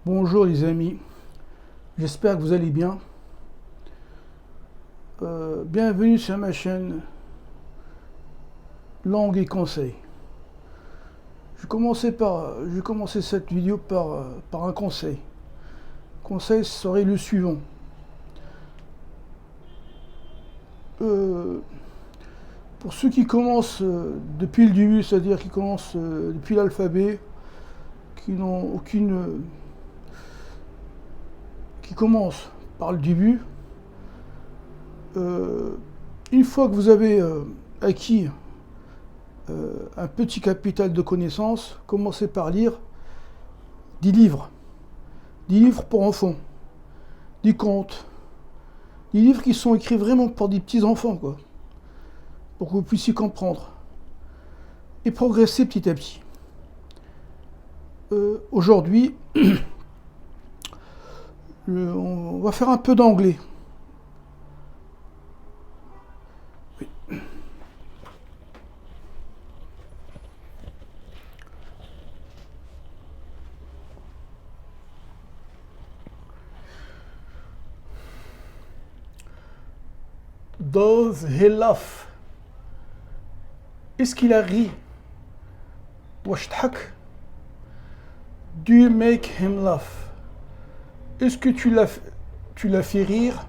Bonjour les amis, j'espère que vous allez bien. Bienvenue sur ma chaîne Langue et Conseils. Je vais commencer cette vidéo par un conseil. Le conseil serait le suivant. Pour ceux qui commencent depuis le début, c'est-à-dire qui commencent depuis l'alphabet, qui n'ont aucune... qui commencent par le début, une fois que vous avez acquis un petit capital de connaissances, commencez par lire des livres pour enfants, des contes, des livres qui sont écrits vraiment pour des petits enfants, quoi, pour que vous puissiez comprendre et progresser petit à petit. Aujourd'hui, on va faire un peu d'anglais. Does he laugh? Est-ce qu'il a ri? واش ضحك? Do you make him laugh? Est-ce que tu l'as fait rire?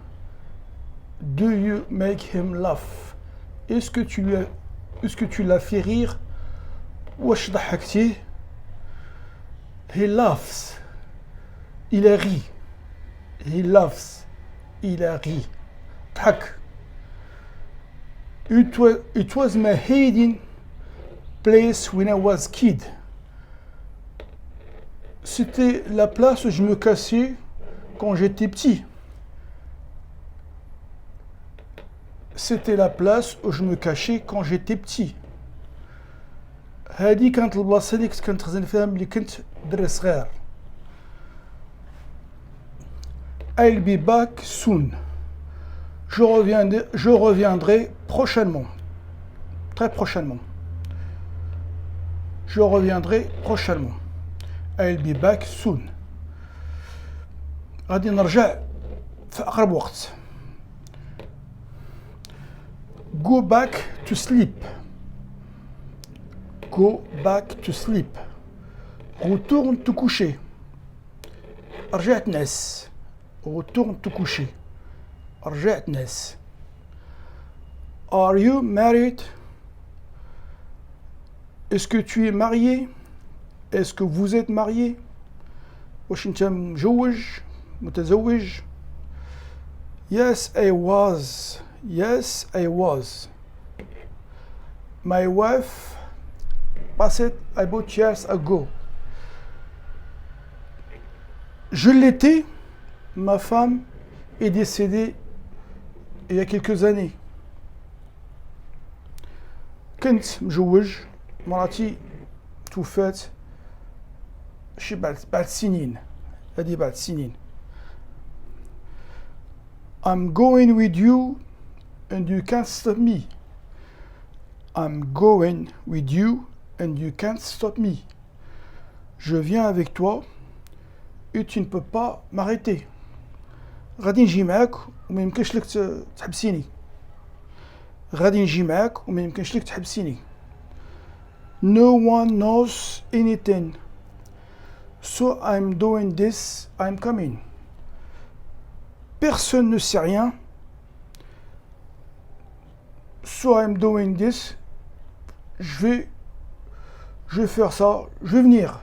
Do you make him laugh? Est-ce que tu l'as fait rire? واش ضحكتيه? He laughs. Il a ri. He laughs. Il a ri. ضحك. It was my hiding place when I was kid. C'était la place où je me cassais quand j'étais petit. C'était la place où je me cachais quand j'étais petit. هذه كانت البلاصه اللي كنت خزن فيها ملي كنت دري صغير. I'll be back soon. Je reviendrai prochainement. Très prochainement. Je reviendrai prochainement. I'll be back soon. غادي نرجع في أقرب وقت. Go back to sleep. Go back to sleep. Retourne te coucher. رجع تنعس. Retourne te coucher. رجع تنعس. Are you married? Est-ce que tu es marié? Est-ce que vous êtes marié? واش انت متزوج? Yes, I was. Yes, I was. My wife passed about years ago. Je l'étais. Ma femme est décédée il y a quelques années. كنت مجوج. مراتي توفات شي بعد سنين. هذه بعد سنين. I'm going with you and you can't stop me. I'm going with you and you can't stop me. Je viens avec toi et tu ne peux pas m'arrêter. غادي نجي معاك وما يمكنش لك تحبسيني. غادي نجي معاك وما يمكنش لك تحبسيني. No one knows anything. So I'm doing this, I'm coming. Personne ne sait rien. So I'm doing this. Je vais faire ça, je vais venir.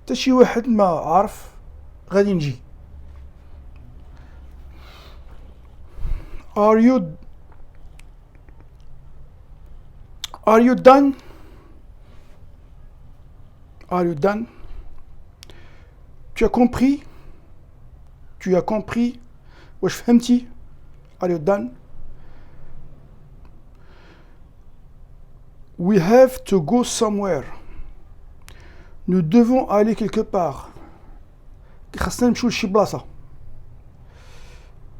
تا شي واحد ما عارف غادي نجي. Are you done? Are you done? Tu as compris? Tu as compris? واش فهمتي? Are you done? We have to go somewhere. Nous devons aller quelque part. خاصنا نمشيو لشي بلاصة.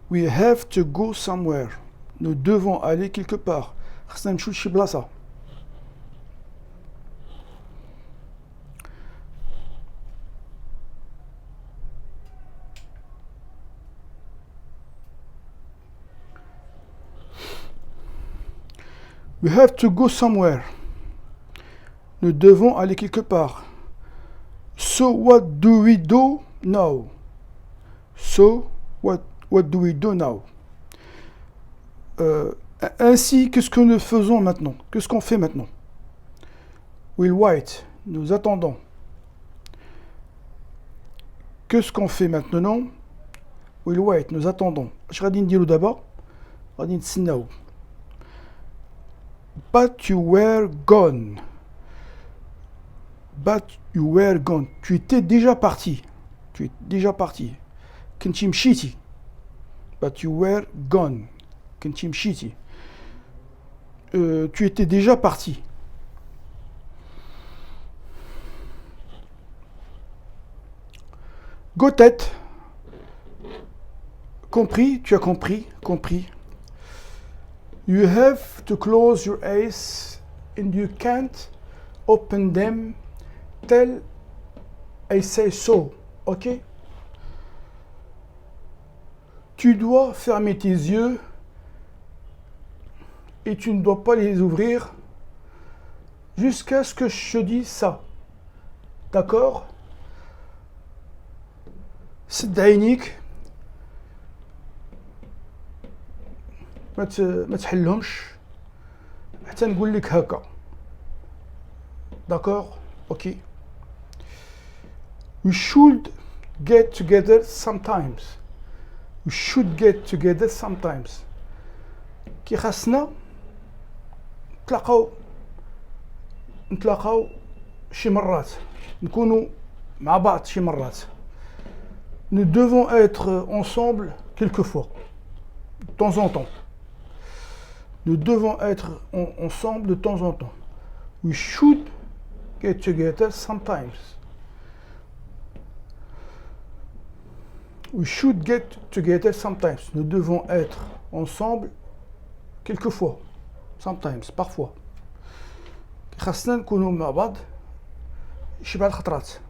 We have to go somewhere. Nous devons aller quelque part. خاصنا نمشيو لشي بلاصة. We have to go somewhere. Nous devons aller quelque part. So what do we do now? So what do we do now? Ainsi, qu'est-ce que nous faisons maintenant? Qu'est-ce qu'on fait maintenant? We'll wait. Nous attendons. Qu'est-ce qu'on fait maintenant? We'll wait. Nous attendons. Je vais dire d'abord. Je vais dire now. But you were gone. But you were gone. Tu étais déjà parti. Tu es déjà parti. كنتي مشيتي. But you were gone. كنتي مشيتي. Tu étais déjà parti. Go tête. Compris, tu as compris, compris. You have to close your eyes and you can't open them till I say so. Ok? Tu dois fermer tes yeux et tu ne dois pas les ouvrir jusqu'à ce que je te dise ça. D'accord? سد عينيك ما تحلهمش حتى نقول لك هكا. داكور؟ اوكي. We should get together sometimes. We should get together sometimes. كي خاصنا نتلاقاو شي مرات، نكونوا مع بعض شي مرات. Nous devons être ensemble quelquefois, de temps en temps. Nous devons être ensemble de temps en temps. We should get together sometimes. We should get together sometimes. Nous devons être ensemble quelquefois. Sometimes, parfois. خاصنا نكونوا مع بعض شي بعض الخطرات.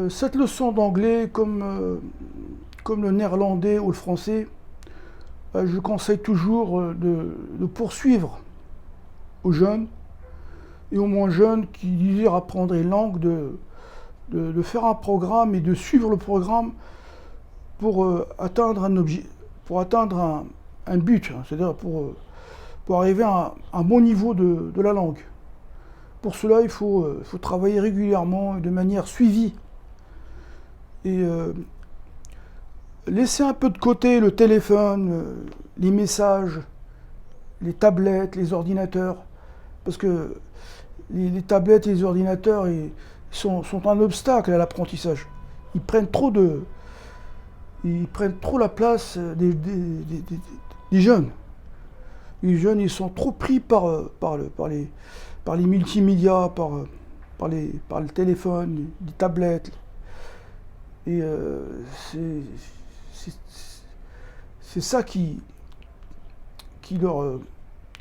Cette leçon d'anglais, comme le néerlandais ou le français, je conseille toujours de poursuivre aux jeunes et aux moins jeunes qui désirent apprendre une langue, de faire un programme et de suivre le programme pour atteindre un objet, pour atteindre un but, c'est-à-dire pour arriver à un bon niveau de la langue. Pour cela, il faut travailler régulièrement et de manière suivie. Et laisser un peu de côté le téléphone, les messages, les tablettes, les ordinateurs. Parce que les tablettes et les ordinateurs sont un obstacle à l'apprentissage. Ils prennent trop la place des jeunes. Les jeunes, ils sont trop pris par les multimédias, par le téléphone, les tablettes. Et c'est ça qui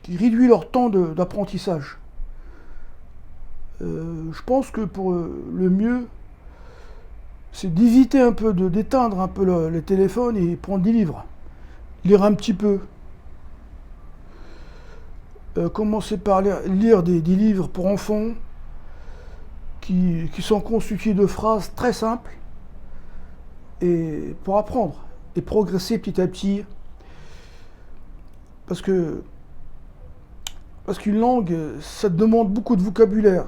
réduit leur temps d'apprentissage. Je pense que pour le mieux, c'est d'éviter un peu, d'éteindre un peu le téléphone et prendre des livres. Lire un petit peu. Commencer par lire des livres pour enfants qui sont constitués de phrases très simples et pour apprendre et progresser petit à petit. Parce qu'une langue, ça demande beaucoup de vocabulaire.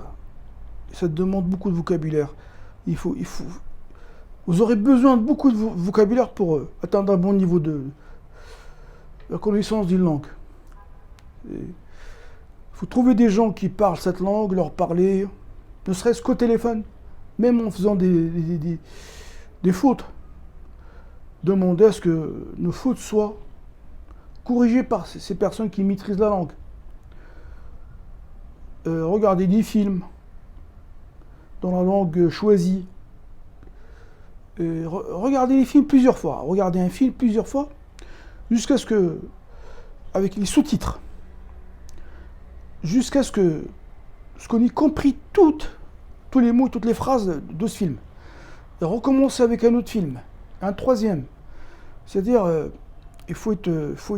Ça demande beaucoup de vocabulaire. Vous aurez besoin de beaucoup de vocabulaire pour atteindre un bon niveau de la connaissance d'une langue. Il faut trouver des gens qui parlent cette langue, leur parler, ne serait-ce qu'au téléphone, même en faisant des fautes. Demander à ce que nos fautes soient corrigées par ces personnes qui maîtrisent la langue. Regardez des films dans la langue choisie. Regardez les films plusieurs fois. Regardez un film plusieurs fois jusqu'à ce que, avec les sous-titres, jusqu'à ce qu'on ait compris tous les mots, toutes les phrases de ce film. Et recommencer avec un autre film, un troisième, C'est-à-dire, il faut être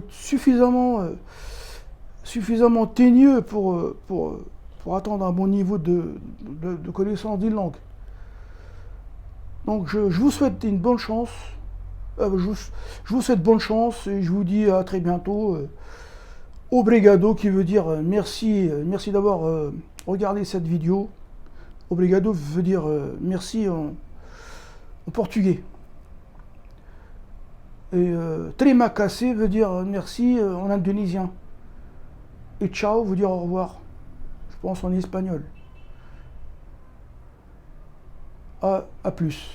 suffisamment teigneux pour atteindre un bon niveau de connaissance d'une langue. Donc je vous souhaite une bonne chance. Je vous souhaite bonne chance et je vous dis à très bientôt. Obrigado qui veut dire merci, merci d'avoir regardé cette vidéo. Obrigado veut dire merci en portugais. Et terima kasih veut dire merci en indonésien. Et ciao veut dire au revoir, je pense en espagnol. À plus.